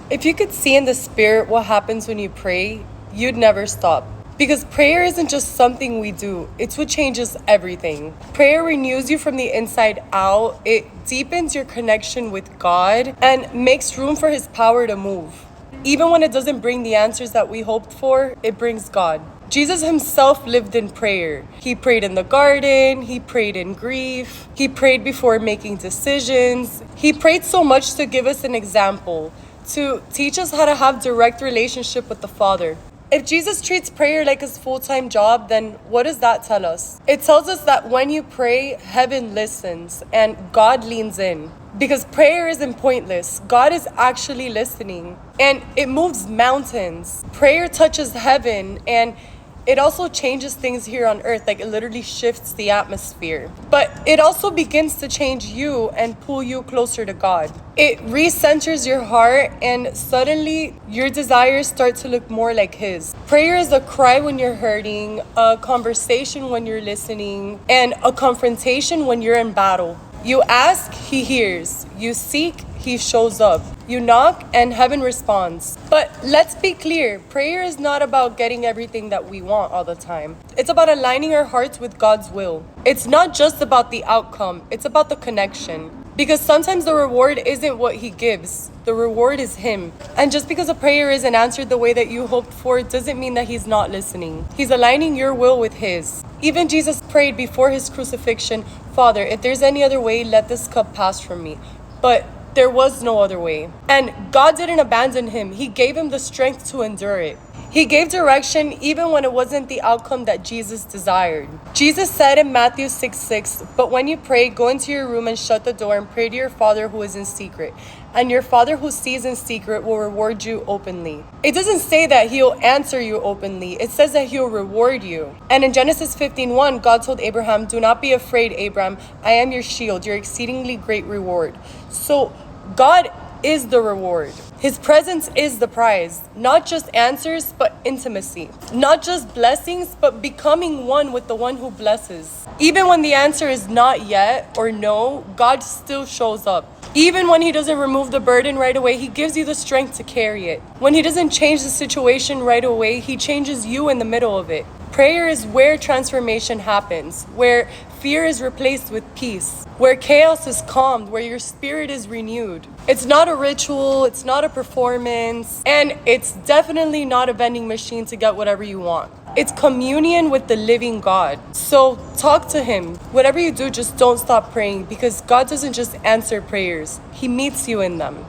If you could see in the spirit what happens when you pray, you'd never stop. Because prayer isn't just something we do, it's what changes everything. Prayer renews you from the inside out, it deepens your connection with God, and makes room for His power to move. Even when it doesn't bring the answers that we hoped for, it brings God. Jesus himself lived in prayer. He prayed in the garden, he prayed in grief, he prayed before making decisions. He prayed so much to give us an example, to teach us how to have direct relationship with the Father. If Jesus treats prayer like his full-time job, then what does that tell us? It tells us that when you pray, heaven listens and God leans in. Because prayer isn't pointless. God is actually listening. And it moves mountains. Prayer touches heaven, and it also changes things here on earth. Like, it literally shifts the atmosphere. But it also begins to change you and pull you closer to God. It recenters your heart, and suddenly your desires start to look more like His. Prayer is a cry when you're hurting, a conversation when you're listening, and a confrontation when you're in battle. You ask, He hears. You seek, He shows up. You knock, and heaven responds. But let's be clear, prayer is not about getting everything that we want all the time. It's about aligning our hearts with God's will. It's not just about the outcome, it's about the connection. Because sometimes the reward isn't what He gives, the reward is Him. And just because a prayer isn't answered the way that you hoped for, doesn't mean that He's not listening. He's aligning your will with His. Even Jesus prayed before His crucifixion, Father, if there's any other way, let this cup pass from me. But there was no other way. And God didn't abandon Him. He gave Him the strength to endure it. He gave direction even when it wasn't the outcome that Jesus desired. Jesus said in Matthew 6:6, but when you pray, go into your room and shut the door and pray to your Father who is in secret. And your Father who sees in secret will reward you openly. It doesn't say that He'll answer you openly. It says that He'll reward you. And in Genesis 15:1, God told Abraham, do not be afraid, Abraham. I am your shield, your exceedingly great reward. So God is the reward. His presence is the prize. Not just answers, but intimacy. Not just blessings, but becoming one with the one who blesses. Even when the answer is not yet or no, God still shows up. Even when He doesn't remove the burden right away, He gives you the strength to carry it. When He doesn't change the situation right away, He changes you in the middle of it. Prayer is where transformation happens, where fear is replaced with peace, where chaos is calmed, where your spirit is renewed. It's not a ritual, it's not a performance, and it's definitely not a vending machine to get whatever you want. It's communion with the living God. So talk to Him. Whatever you do, just don't stop praying, because God doesn't just answer prayers, He meets you in them.